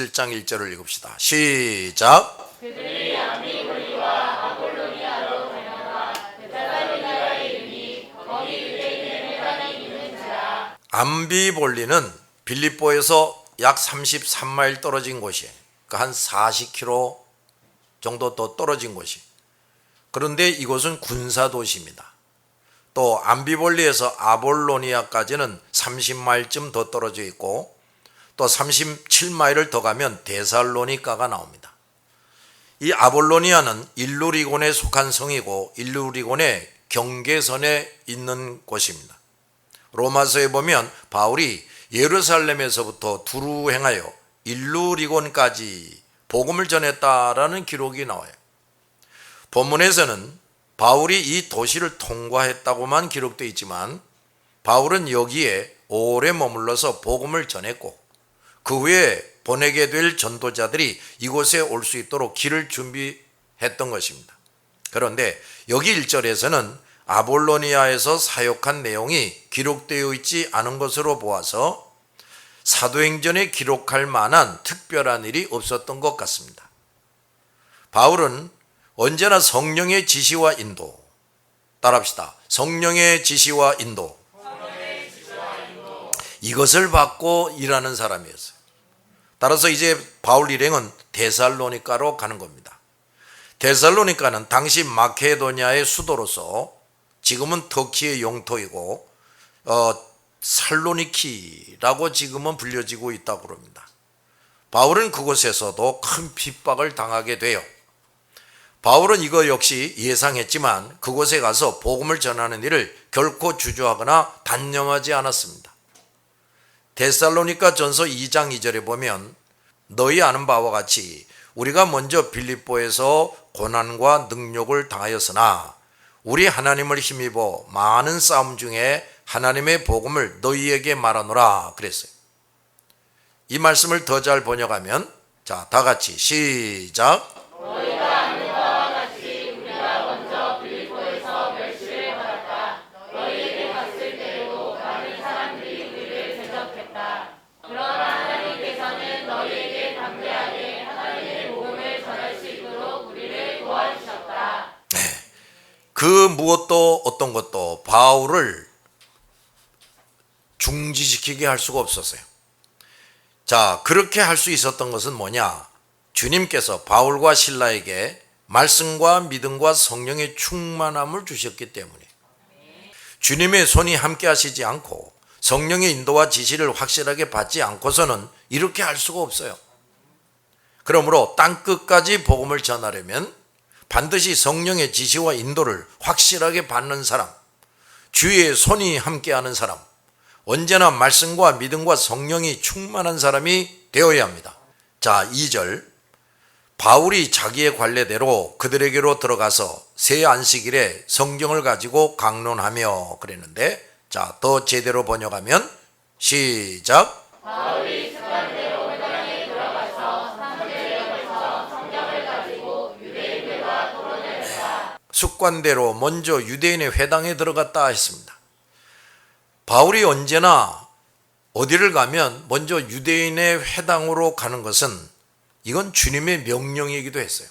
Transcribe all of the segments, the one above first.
7장 1절을 읽읍시다. 시작. 그들이 암비볼리와 아볼로니아로 다녀가 데살로니가에 이르니 거기 유대인의 회당이 있는지라. 암비볼리는 빌립보에서 약 33마일 떨어진 곳이에요. 한 40km 정도 더 떨어진 곳이. 그런데 이곳은 군사도시입니다. 또 암비볼리에서 아볼로니아까지는 30마일쯤 더 떨어져 있고, 또 37마일을 더 가면 데살로니가가 나옵니다. 이 아볼로니아는 일루리곤에 속한 성이고 일루리곤의 경계선에 있는 곳입니다. 로마서에 보면 바울이 예루살렘에서부터 두루 행하여 일루리곤까지 복음을 전했다라는 기록이 나와요. 본문에서는 바울이 이 도시를 통과했다고만 기록되어 있지만 바울은 여기에 오래 머물러서 복음을 전했고, 그 후에 보내게 될 전도자들이 이곳에 올 수 있도록 길을 준비했던 것입니다. 그런데 여기 1절에서는 아볼로니아에서 사역한 내용이 기록되어 있지 않은 것으로 보아서 사도행전에 기록할 만한 특별한 일이 없었던 것 같습니다. 바울은 언제나 성령의 지시와 인도, 따라합시다. 성령의 지시와 인도, 이것을 받고 일하는 사람이었어요. 따라서 이제 바울 일행은 데살로니가로 가는 겁니다. 데살로니가는 당시 마케도니아의 수도로서 지금은 터키의 영토이고 살로니키라고 지금은 불려지고 있다고 합니다. 바울은 그곳에서도 큰 핍박을 당하게 돼요. 바울은 이거 역시 예상했지만 그곳에 가서 복음을 전하는 일을 결코 주저하거나 단념하지 않았습니다. 데살로니가 전서 2장 2절에 보면 너희 아는 바와 같이 우리가 먼저 빌립보에서 고난과 능욕을 당하였으나 우리 하나님을 힘입어 많은 싸움 중에 하나님의 복음을 너희에게 말하노라 그랬어요. 이 말씀을 더 잘 번역하면, 자, 다 같이 시작. 너희가 아는 바와 같이 우리가 먼저 빌립보에서 멸시를 받았다. 너희에게 갔을 때에도 많은 사람들이 우리를 대적했다. 그러나 하나님께서는 너희에게 담대하게 하나님의 복음을 전할 수 있도록 우리를 도와주셨다. 그 무엇도 어떤 것도 바울을 중지시키게 할 수가 없었어요. 자, 그렇게 할 수 있었던 것은 뭐냐? 주님께서 바울과 실라에게 말씀과 믿음과 성령의 충만함을 주셨기 때문에, 주님의 손이 함께 하시지 않고 성령의 인도와 지시를 확실하게 받지 않고서는 이렇게 할 수가 없어요. 그러므로 땅끝까지 복음을 전하려면 반드시 성령의 지시와 인도를 확실하게 받는 사람, 주의 손이 함께하는 사람, 언제나 말씀과 믿음과 성령이 충만한 사람이 되어야 합니다. 자, 2절. 바울이 자기의 관례대로 그들에게로 들어가서 새 안식일에 성경을 가지고 강론하며 그랬는데, 자, 더 제대로 번역하면 시작. 바울이 습관대로 회당에 들어가서 상제역에서 성경을 가지고 유대인들과 토론했다. 습관대로 먼저 유대인의 회당에 들어갔다 했습니다. 바울이 언제나 어디를 가면 먼저 유대인의 회당으로 가는 것은 이건 주님의 명령이기도 했어요.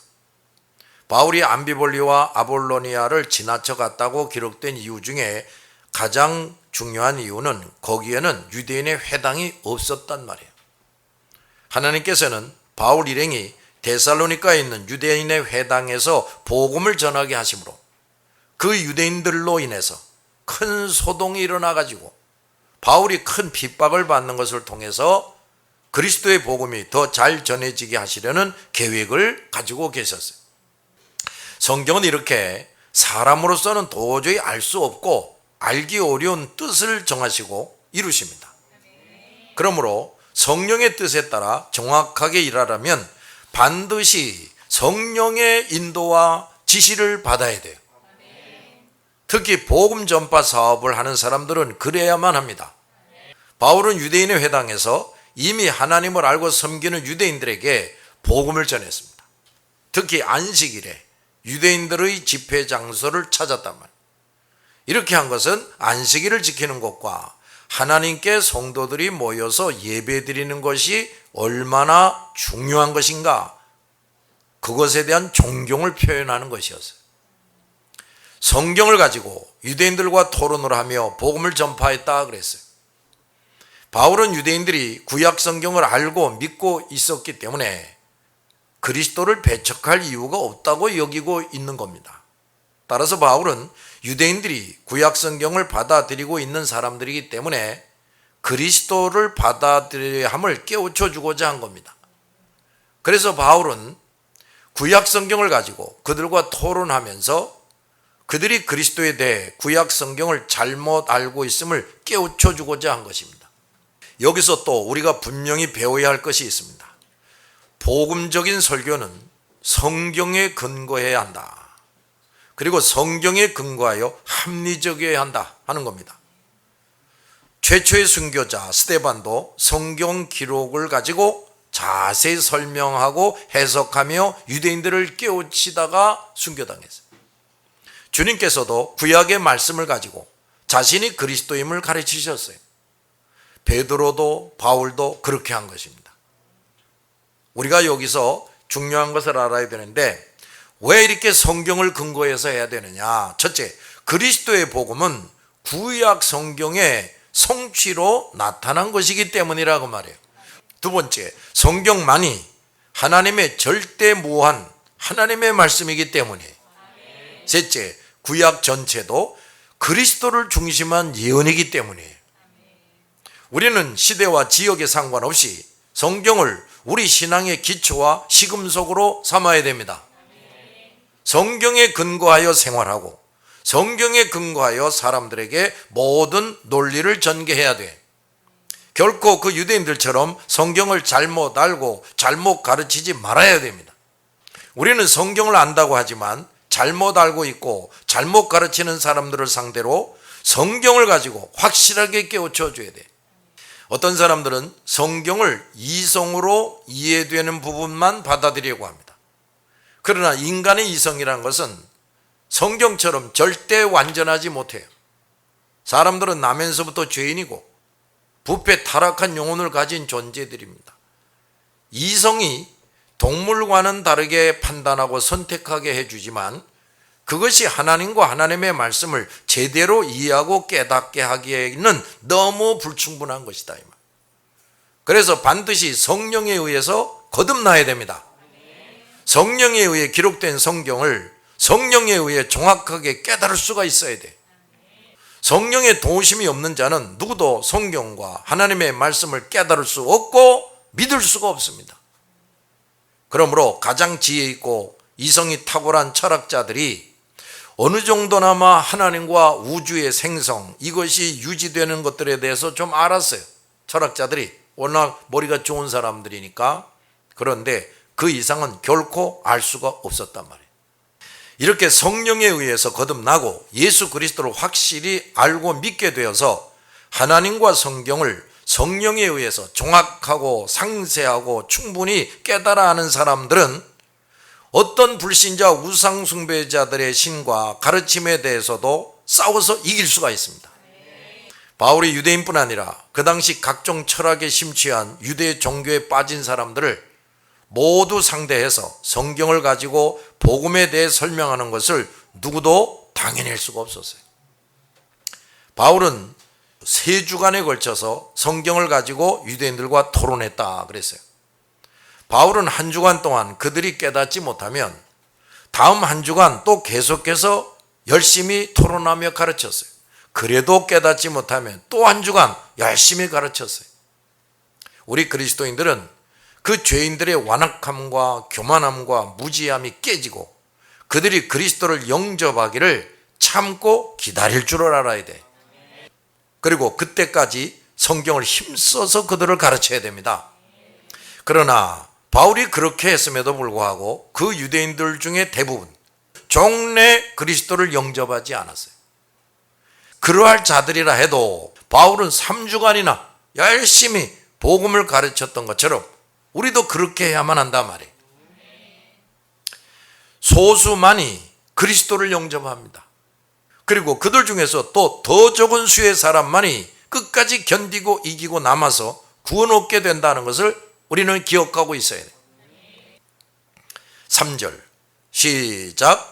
바울이 암비볼리와 아볼로니아를 지나쳐 갔다고 기록된 이유 중에 가장 중요한 이유는 거기에는 유대인의 회당이 없었단 말이에요. 하나님께서는 바울 일행이 데살로니가에 있는 유대인의 회당에서 복음을 전하게 하심으로 그 유대인들로 인해서 큰 소동이 일어나 가지고 바울이 큰 핍박을 받는 것을 통해서 그리스도의 복음이 더 잘 전해지게 하시려는 계획을 가지고 계셨어요. 성경은 이렇게 사람으로서는 도저히 알 수 없고 알기 어려운 뜻을 정하시고 이루십니다. 그러므로 성령의 뜻에 따라 정확하게 일하려면 반드시 성령의 인도와 지시를 받아야 돼요. 특히 복음 전파 사업을 하는 사람들은 그래야만 합니다. 바울은 유대인의 회당에서 이미 하나님을 알고 섬기는 유대인들에게 복음을 전했습니다. 특히 안식일에 유대인들의 집회 장소를 찾았단 말이에요. 이렇게 한 것은 안식일을 지키는 것과 하나님께 성도들이 모여서 예배드리는 것이 얼마나 중요한 것인가, 그것에 대한 존경을 표현하는 것이었어요. 성경을 가지고 유대인들과 토론을 하며 복음을 전파했다 그랬어요. 바울은 유대인들이 구약 성경을 알고 믿고 있었기 때문에 그리스도를 배척할 이유가 없다고 여기고 있는 겁니다. 따라서 바울은 유대인들이 구약 성경을 받아들이고 있는 사람들이기 때문에 그리스도를 받아들여야 함을 깨우쳐 주고자 한 겁니다. 그래서 바울은 구약 성경을 가지고 그들과 토론하면서 그들이 그리스도에 대해 구약 성경을 잘못 알고 있음을 깨우쳐 주고자 한 것입니다. 여기서 또 우리가 분명히 배워야 할 것이 있습니다. 복음적인 설교는 성경에 근거해야 한다. 그리고 성경에 근거하여 합리적이어야 한다 하는 겁니다. 최초의 순교자 스데반도 성경 기록을 가지고 자세히 설명하고 해석하며 유대인들을 깨우치다가 순교당했어요. 주님께서도 구약의 말씀을 가지고 자신이 그리스도임을 가르치셨어요. 베드로도 바울도 그렇게 한 것입니다. 우리가 여기서 중요한 것을 알아야 되는데 왜 이렇게 성경을 근거해서 해야 되느냐? 첫째, 그리스도의 복음은 구약 성경의 성취로 나타난 것이기 때문이라고 말해요. 두 번째, 성경만이 하나님의 절대무한 하나님의 말씀이기 때문이에요. 셋째, 구약 전체도 그리스도를 중심한 예언이기 때문이에요. 우리는 시대와 지역에 상관없이 성경을 우리 신앙의 기초와 시금석으로 삼아야 됩니다. 성경에 근거하여 생활하고 성경에 근거하여 사람들에게 모든 논리를 전개해야 돼. 결코 그 유대인들처럼 성경을 잘못 알고 잘못 가르치지 말아야 됩니다. 우리는 성경을 안다고 하지만 잘못 알고 있고 잘못 가르치는 사람들을 상대로 성경을 가지고 확실하게 깨우쳐 줘야 돼. 어떤 사람들은 성경을 이성으로 이해되는 부분만 받아들이려고 합니다. 그러나 인간의 이성이라는 것은 성경처럼 절대 완전하지 못해요. 사람들은 나면서부터 죄인이고 부패 타락한 영혼을 가진 존재들입니다. 이성이 동물과는 다르게 판단하고 선택하게 해주지만 그것이 하나님과 하나님의 말씀을 제대로 이해하고 깨닫게 하기에는 너무 불충분한 것이다. 그래서 반드시 성령에 의해서 거듭나야 됩니다. 성령에 의해 기록된 성경을 성령에 의해 정확하게 깨달을 수가 있어야 돼. 성령의 도우심이 없는 자는 누구도 성경과 하나님의 말씀을 깨달을 수 없고 믿을 수가 없습니다. 그러므로 가장 지혜 있고 이성이 탁월한 철학자들이 어느 정도나마 하나님과 우주의 생성, 이것이 유지되는 것들에 대해서 좀 알았어요. 철학자들이 워낙 머리가 좋은 사람들이니까. 그런데 그 이상은 결코 알 수가 없었단 말이에요. 이렇게 성령에 의해서 거듭나고 예수 그리스도를 확실히 알고 믿게 되어서 하나님과 성경을 성령에 의해서 정확하고 상세하고 충분히 깨달아 하는 사람들은 어떤 불신자 우상 숭배자들의 신과 가르침에 대해서도 싸워서 이길 수가 있습니다. 바울이 유대인뿐 아니라 그 당시 각종 철학에 심취한 유대 종교에 빠진 사람들을 모두 상대해서 성경을 가지고 복음에 대해 설명하는 것을 누구도 당해낼 수가 없었어요. 바울은 3주간에 걸쳐서 성경을 가지고 유대인들과 토론했다 그랬어요. 바울은 1주간 동안 그들이 깨닫지 못하면 다음 1주간 또 계속해서 열심히 토론하며 가르쳤어요. 그래도 깨닫지 못하면 또 1주간 열심히 가르쳤어요. 우리 그리스도인들은 그 죄인들의 완악함과 교만함과 무지함이 깨지고 그들이 그리스도를 영접하기를 참고 기다릴 줄을 알아야 돼. 그리고 그때까지 성경을 힘써서 그들을 가르쳐야 됩니다. 그러나 바울이 그렇게 했음에도 불구하고 그 유대인들 중에 대부분 종래 그리스도를 영접하지 않았어요. 그러할 자들이라 해도 바울은 3주간이나 열심히 복음을 가르쳤던 것처럼 우리도 그렇게 해야만 한단 말이에요. 소수만이 그리스도를 영접합니다. 그리고 그들 중에서 또 더 적은 수의 사람만이 끝까지 견디고 이기고 남아서 구원 얻게 된다는 것을 우리는 기억하고 있어야 돼요. 3절 시작.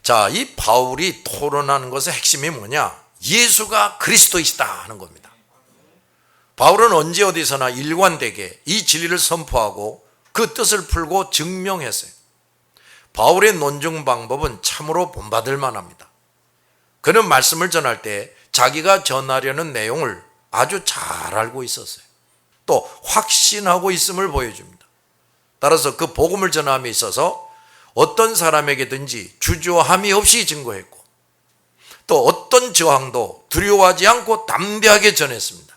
자, 이 바울이 토론하는 것의 핵심이 뭐냐? 예수가 그리스도이시다 하는 겁니다. 바울은 언제 어디서나 일관되게 이 진리를 선포하고 그 뜻을 풀고 증명했어요. 바울의 논증 방법은 참으로 본받을 만합니다. 그는 말씀을 전할 때 자기가 전하려는 내용을 아주 잘 알고 있었어요. 또 확신하고 있음을 보여줍니다. 따라서 그 복음을 전함에 있어서 어떤 사람에게든지 주저함이 없이 증거했고 또 어떤 저항도 두려워하지 않고 담대하게 전했습니다.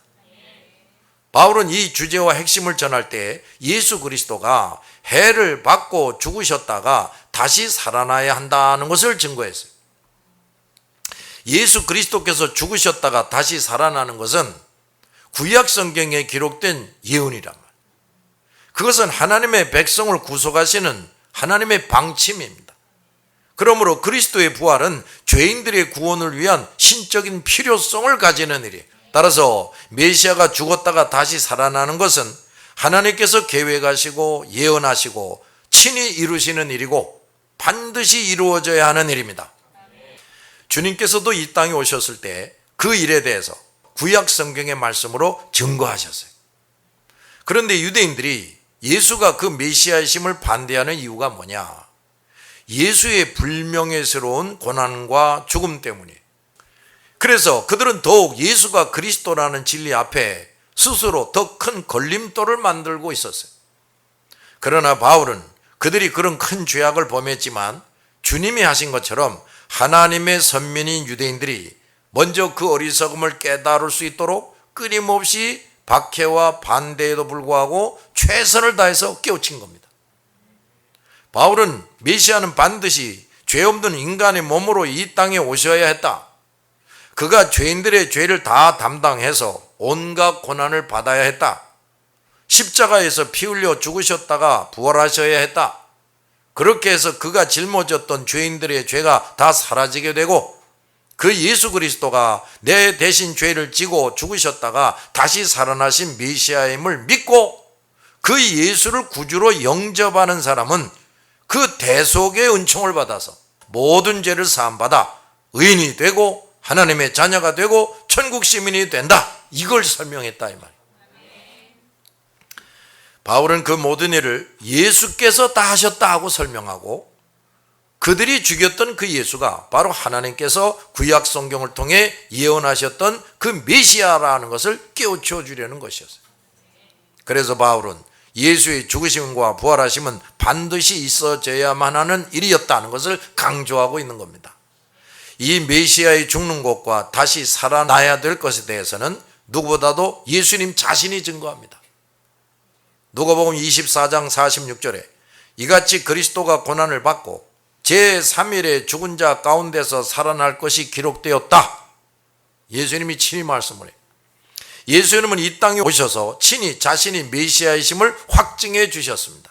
바울은 이 주제와 핵심을 전할 때 예수 그리스도가 해를 받고 죽으셨다가 다시 살아나야 한다는 것을 증거했어요. 예수 그리스도께서 죽으셨다가 다시 살아나는 것은 구약 성경에 기록된 예언이란 말이에요. 그것은 하나님의 백성을 구속하시는 하나님의 방침입니다. 그러므로 그리스도의 부활은 죄인들의 구원을 위한 신적인 필요성을 가지는 일이에요. 따라서 메시아가 죽었다가 다시 살아나는 것은 하나님께서 계획하시고 예언하시고 친히 이루시는 일이고 반드시 이루어져야 하는 일입니다. 주님께서도 이 땅에 오셨을 때 그 일에 대해서 구약 성경의 말씀으로 증거하셨어요. 그런데 유대인들이 예수가 그 메시아이심을 반대하는 이유가 뭐냐? 예수의 불명예스러운 고난과 죽음 때문이에요. 그래서 그들은 더욱 예수가 그리스도라는 진리 앞에 스스로 더 큰 걸림돌을 만들고 있었어요. 그러나 바울은 그들이 그런 큰 죄악을 범했지만 주님이 하신 것처럼 하나님의 선민인 유대인들이 먼저 그 어리석음을 깨달을 수 있도록 끊임없이 박해와 반대에도 불구하고 최선을 다해서 깨우친 겁니다. 바울은 메시아는 반드시 죄 없는 인간의 몸으로 이 땅에 오셔야 했다. 그가 죄인들의 죄를 다 담당해서 온갖 고난을 받아야 했다. 십자가에서 피 흘려 죽으셨다가 부활하셔야 했다. 그렇게 해서 그가 짊어졌던 죄인들의 죄가 다 사라지게 되고 그 예수 그리스도가 내 대신 죄를 지고 죽으셨다가 다시 살아나신 메시아임을 믿고 그 예수를 구주로 영접하는 사람은 그 대속의 은총을 받아서 모든 죄를 사함받아 의인이 되고 하나님의 자녀가 되고 천국 시민이 된다. 이걸 설명했다 이 말이에요. 바울은 그 모든 일을 예수께서 다 하셨다 하고 설명하고 그들이 죽였던 그 예수가 바로 하나님께서 구약 성경을 통해 예언하셨던 그 메시아라는 것을 깨우쳐 주려는 것이었어요. 그래서 바울은 예수의 죽으심과 부활하심은 반드시 있어져야만 하는 일이었다는 것을 강조하고 있는 겁니다. 이 메시아의 죽는 것과 다시 살아나야 될 것에 대해서는 누구보다도 예수님 자신이 증거합니다. 누가복음 24장 46절에 이같이 그리스도가 고난을 받고 제3일에 죽은 자 가운데서 살아날 것이 기록되었다. 예수님이 친히 말씀을 해요. 예수님은 이 땅에 오셔서 친히 자신이 메시아이심을 확증해 주셨습니다.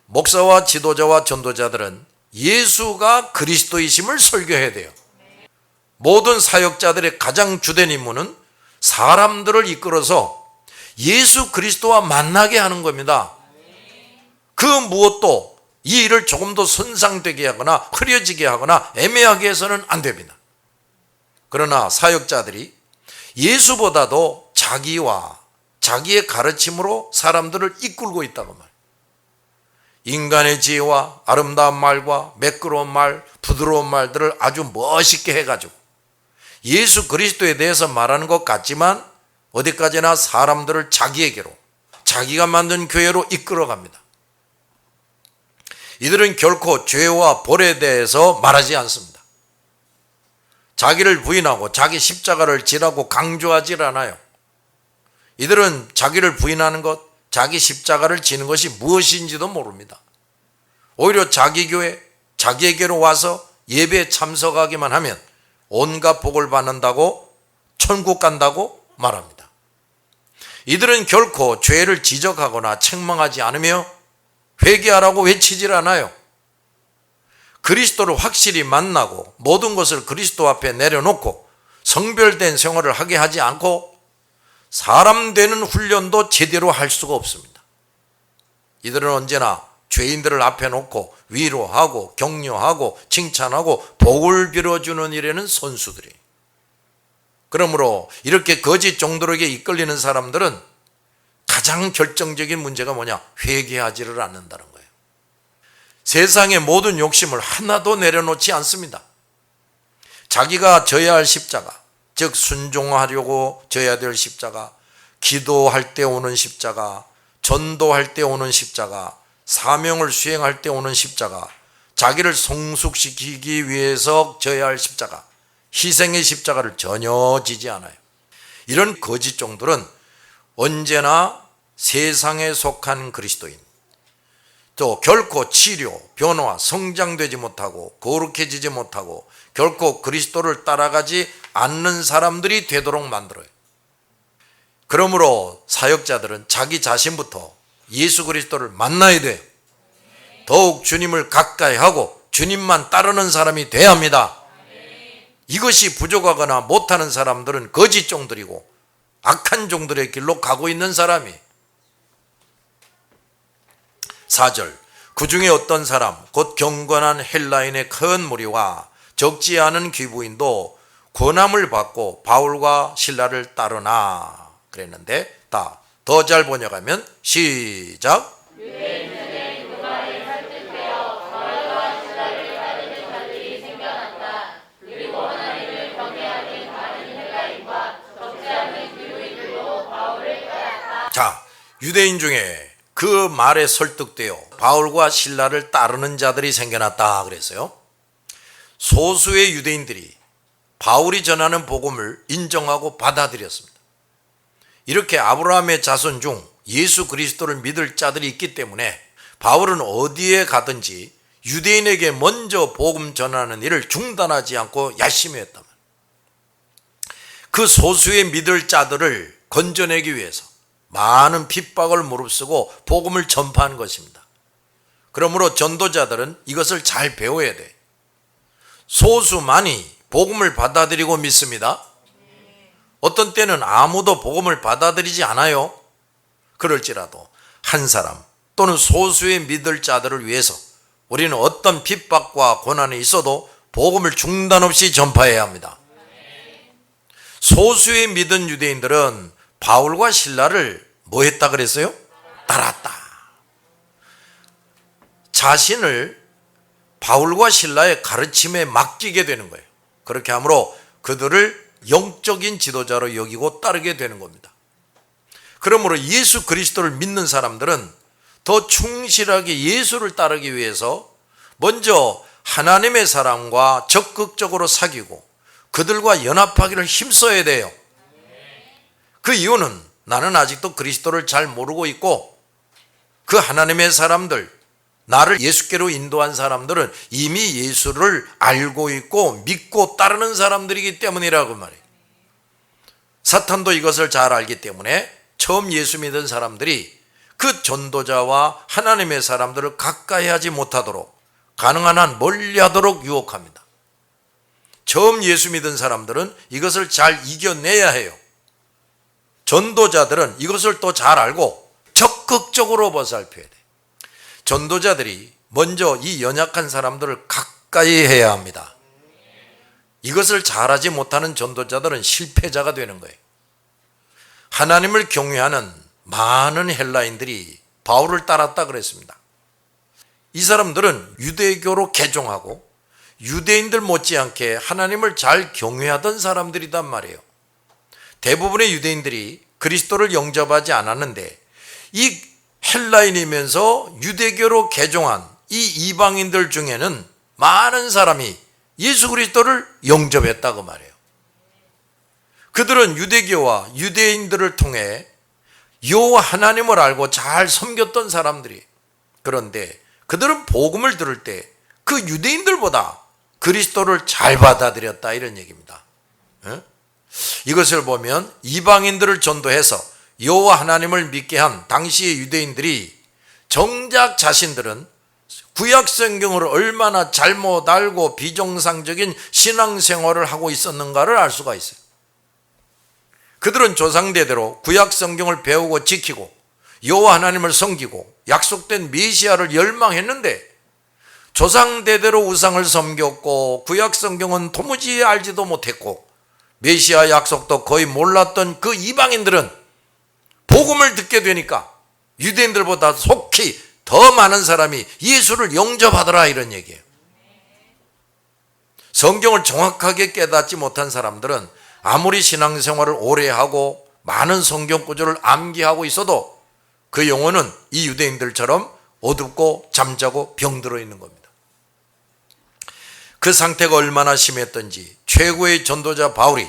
목사와 지도자와 전도자들은 예수가 그리스도이심을 설교해야 돼요. 모든 사역자들의 가장 주된 임무는 사람들을 이끌어서 예수 그리스도와 만나게 하는 겁니다. 그 무엇도 이 일을 조금 더 손상되게 하거나 흐려지게 하거나 애매하게 해서는 안 됩니다. 그러나 사역자들이 예수보다도 자기와 자기의 가르침으로 사람들을 이끌고 있다고 말해요. 인간의 지혜와 아름다운 말과 매끄러운 말, 부드러운 말들을 아주 멋있게 해가지고 예수 그리스도에 대해서 말하는 것 같지만 어디까지나 사람들을 자기에게로, 자기가 만든 교회로 이끌어갑니다. 이들은 결코 죄와 벌에 대해서 말하지 않습니다. 자기를 부인하고 자기 십자가를 지라고 강조하지 않아요. 이들은 자기를 부인하는 것, 자기 십자가를 지는 것이 무엇인지도 모릅니다. 오히려 자기 교회, 자기에게로 와서 예배에 참석하기만 하면 온갖 복을 받는다고 천국 간다고 말합니다. 이들은 결코 죄를 지적하거나 책망하지 않으며 회개하라고 외치질 않아요. 그리스도를 확실히 만나고 모든 것을 그리스도 앞에 내려놓고 성별된 생활을 하게 하지 않고 사람 되는 훈련도 제대로 할 수가 없습니다. 이들은 언제나 죄인들을 앞에 놓고 위로하고 격려하고 칭찬하고 복을 빌어주는 일에는 선수들이. 그러므로 이렇게 거짓 종들에게 이끌리는 사람들은 가장 결정적인 문제가 뭐냐? 회개하지를 않는다는 거예요. 세상의 모든 욕심을 하나도 내려놓지 않습니다. 자기가 져야 할 십자가, 즉 순종하려고 져야 될 십자가, 기도할 때 오는 십자가, 전도할 때 오는 십자가, 사명을 수행할 때 오는 십자가, 자기를 성숙시키기 위해서 져야 할 십자가, 희생의 십자가를 전혀 지지 않아요. 이런 거짓 종들은 언제나 세상에 속한 그리스도인, 또 결코 치료, 변화, 성장되지 못하고 거룩해지지 못하고 결코 그리스도를 따라가지 않는 사람들이 되도록 만들어요. 그러므로 사역자들은 자기 자신부터 예수 그리스도를 만나야 돼요. 더욱 주님을 가까이 하고 주님만 따르는 사람이 돼야 합니다. 이것이 부족하거나 못하는 사람들은 거짓 종들이고 악한 종들의 길로 가고 있는 사람이. 4절, 그 중에 어떤 사람 곧 경건한 헬라인의 큰 무리와 적지 않은 귀부인도 권함을 받고 바울과 실라를 따르나 그랬는데, 더 잘 번역하면 시작. 유대인들의 교만을 설득하여 바울과 실라를 따르는 자들이 생겨났다. 그리고 하나님을 경외하는 많은 헬라인과 적지 않은 귀부인들도 바울을 따랐다. 자, 유대인 중에 그 말에 설득되어 바울과 실라를 따르는 자들이 생겨났다 그랬어요. 소수의 유대인들이 바울이 전하는 복음을 인정하고 받아들였습니다. 이렇게 아브라함의 자손 중 예수 그리스도를 믿을 자들이 있기 때문에 바울은 어디에 가든지 유대인에게 먼저 복음 전하는 일을 중단하지 않고 열심히 했다면, 그 소수의 믿을 자들을 건져내기 위해서 많은 핍박을 무릅쓰고 복음을 전파한 것입니다. 그러므로 전도자들은 이것을 잘 배워야 돼. 소수만이 복음을 받아들이고 믿습니다. 어떤 때는 아무도 복음을 받아들이지 않아요. 그럴지라도 한 사람 또는 소수의 믿을 자들을 위해서 우리는 어떤 핍박과 고난이 있어도 복음을 중단 없이 전파해야 합니다. 소수의 믿은 유대인들은 바울과 실라를 뭐 했다 그랬어요? 따랐다. 자신을 바울과 실라의 가르침에 맡기게 되는 거예요. 그렇게 함으로 그들을 영적인 지도자로 여기고 따르게 되는 겁니다. 그러므로 예수 그리스도를 믿는 사람들은 더 충실하게 예수를 따르기 위해서 먼저 하나님의 사람과 적극적으로 사귀고 그들과 연합하기를 힘써야 돼요. 그 이유는 나는 아직도 그리스도를 잘 모르고 있고 그 하나님의 사람들, 나를 예수께로 인도한 사람들은 이미 예수를 알고 있고 믿고 따르는 사람들이기 때문이라고 말해요. 사탄도 이것을 잘 알기 때문에 처음 예수 믿은 사람들이 그 전도자와 하나님의 사람들을 가까이 하지 못하도록 가능한 한 멀리하도록 유혹합니다. 처음 예수 믿은 사람들은 이것을 잘 이겨내야 해요. 전도자들은 이것을 또 잘 알고 적극적으로 보살펴야 돼. 전도자들이 먼저 이 연약한 사람들을 가까이 해야 합니다. 이것을 잘하지 못하는 전도자들은 실패자가 되는 거예요. 하나님을 경외하는 많은 헬라인들이 바울을 따랐다 그랬습니다. 이 사람들은 유대교로 개종하고 유대인들 못지않게 하나님을 잘 경외하던 사람들이란 말이에요. 대부분의 유대인들이 그리스도를 영접하지 않았는데 이 헬라인이면서 유대교로 개종한 이 이방인들 중에는 많은 사람이 예수 그리스도를 영접했다고 말해요. 그들은 유대교와 유대인들을 통해 여호와 하나님을 알고 잘 섬겼던 사람들이, 그런데 그들은 복음을 들을 때 그 유대인들보다 그리스도를 잘 받아들였다 이런 얘기입니다. 이것을 보면 이방인들을 전도해서 여호와 하나님을 믿게 한 당시의 유대인들이 정작 자신들은 구약 성경을 얼마나 잘못 알고 비정상적인 신앙생활을 하고 있었는가를 알 수가 있어요. 그들은 조상대대로 구약 성경을 배우고 지키고 여호와 하나님을 섬기고 약속된 메시아를 열망했는데 조상대대로 우상을 섬겼고 구약 성경은 도무지 알지도 못했고 메시아 약속도 거의 몰랐던 그 이방인들은 복음을 듣게 되니까 유대인들보다 속히 더 많은 사람이 예수를 영접하더라, 이런 얘기예요. 성경을 정확하게 깨닫지 못한 사람들은 아무리 신앙생활을 오래 하고 많은 성경 구절을 암기하고 있어도 그 영혼은 이 유대인들처럼 어둡고 잠자고 병들어 있는 겁니다. 그 상태가 얼마나 심했던지 최고의 전도자 바울이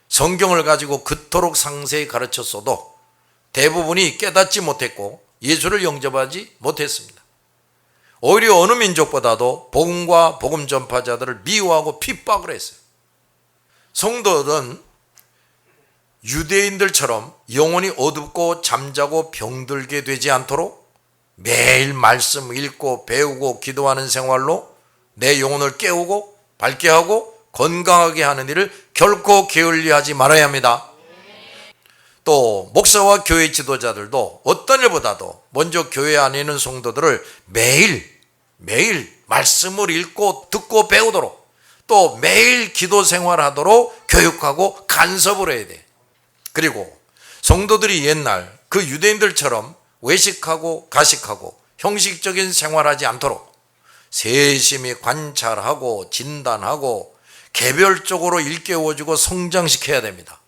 성경을 가지고 그토록 상세히 가르쳤어도 대부분이 깨닫지 못했고 예수를 영접하지 못했습니다. 오히려 어느 민족보다도 복음과 복음 전파자들을 미워하고 핍박을 했어요. 성도들은 유대인들처럼 영혼이 어둡고 잠자고 병들게 되지 않도록 매일 말씀 읽고 배우고 기도하는 생활로 내 영혼을 깨우고 밝게 하고 건강하게 하는 일을 결코 게을리하지 말아야 합니다. 또 목사와 교회 지도자들도 어떤 일보다도 먼저 교회 안에 있는 성도들을 매일 말씀을 읽고 듣고 배우도록 또 매일 기도 생활하도록 교육하고 간섭을 해야 돼. 그리고 성도들이 옛날 그 유대인들처럼 외식하고 가식하고 형식적인 생활하지 않도록 세심히 관찰하고 진단하고 개별적으로 일깨워주고 성장시켜야 됩니다.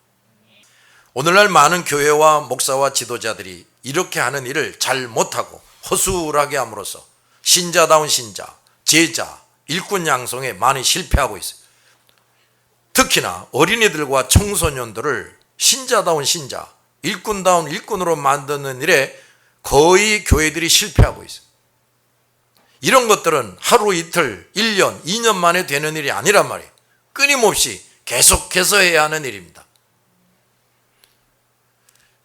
오늘날 많은 교회와 목사와 지도자들이 이렇게 하는 일을 잘 못하고 허술하게 함으로써 신자다운 신자, 제자, 일꾼 양성에 많이 실패하고 있어요. 특히나 어린이들과 청소년들을 신자다운 신자, 일꾼다운 일꾼으로 만드는 일에 거의 교회들이 실패하고 있어요. 이런 것들은 하루 이틀, 1년, 2년 만에 되는 일이 아니란 말이에요. 끊임없이 계속해서 해야 하는 일입니다.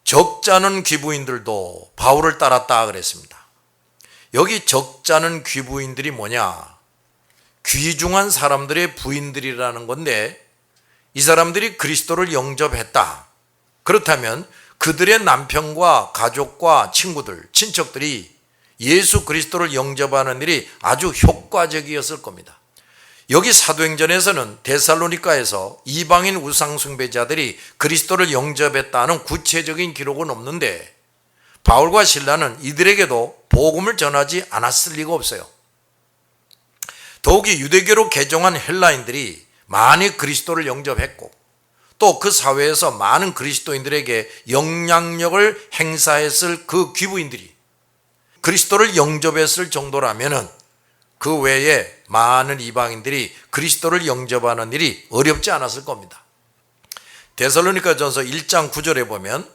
적잖은 귀부인들도 바울을 따랐다 그랬습니다. 여기 적잖은 귀부인들이 뭐냐? 귀중한 사람들의 부인들이라는 건데 이 사람들이 그리스도를 영접했다. 그렇다면 그들의 남편과 가족과 친구들, 친척들이 예수 그리스도를 영접하는 일이 아주 효과적이었을 겁니다. 여기 사도행전에서는 데살로니가에서 이방인 우상숭배자들이 그리스도를 영접했다는 구체적인 기록은 없는데 바울과 실라는 이들에게도 복음을 전하지 않았을 리가 없어요. 더욱이 유대교로 개종한 헬라인들이 많이 그리스도를 영접했고 또 그 사회에서 많은 그리스도인들에게 영향력을 행사했을 그 귀부인들이 그리스도를 영접했을 정도라면은 그 외에 많은 이방인들이 그리스도를 영접하는 일이 어렵지 않았을 겁니다. 데살로니가전서 1장 9절에 보면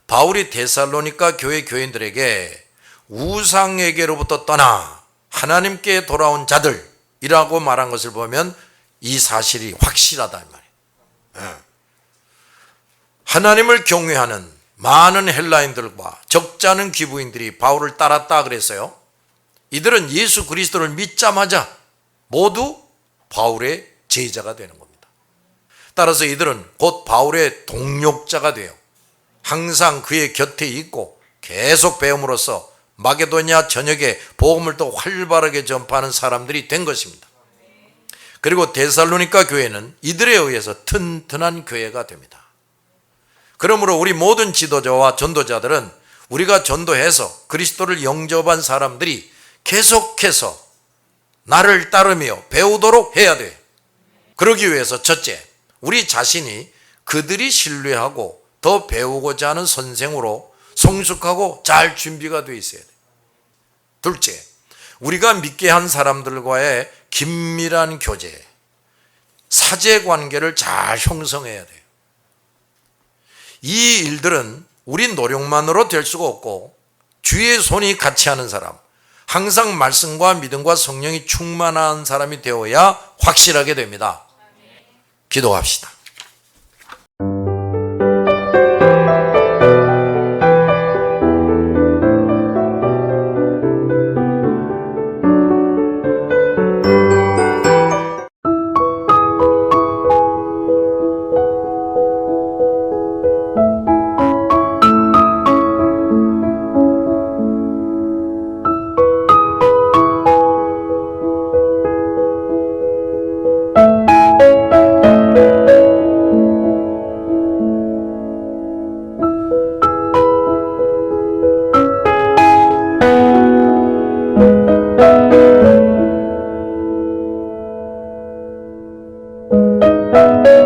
바울이 데살로니가 교회 교인들에게 우상에게로부터 떠나 하나님께 돌아온 자들이라고 말한 것을 보면 이 사실이 확실하다 이 말이에요. 하나님을 경외하는 많은 헬라인들과 적지 않은 귀부인들이 바울을 따랐다 그랬어요. 이들은 예수 그리스도를 믿자마자 모두 바울의 제자가 되는 겁니다. 따라서 이들은 곧 바울의 동력자가 돼요. 항상 그의 곁에 있고 계속 배움으로써 마게도냐 전역에 복음을 더 활발하게 전파하는 사람들이 된 것입니다. 그리고 데살로니가 교회는 이들에 의해서 튼튼한 교회가 됩니다. 그러므로 우리 모든 지도자와 전도자들은 우리가 전도해서 그리스도를 영접한 사람들이 계속해서 나를 따르며 배우도록 해야 돼. 그러기 위해서 첫째, 우리 자신이 그들이 신뢰하고 더 배우고자 하는 선생으로 성숙하고 잘 준비가 되어 있어야 돼. 둘째, 우리가 믿게 한 사람들과의 긴밀한 교제, 사제 관계를 잘 형성해야 돼요. 이 일들은 우리 노력만으로 될 수가 없고 주의 손이 같이 하는 사람, 항상 말씀과 믿음과 성령이 충만한 사람이 되어야 확실하게 됩니다. 기도합시다. 주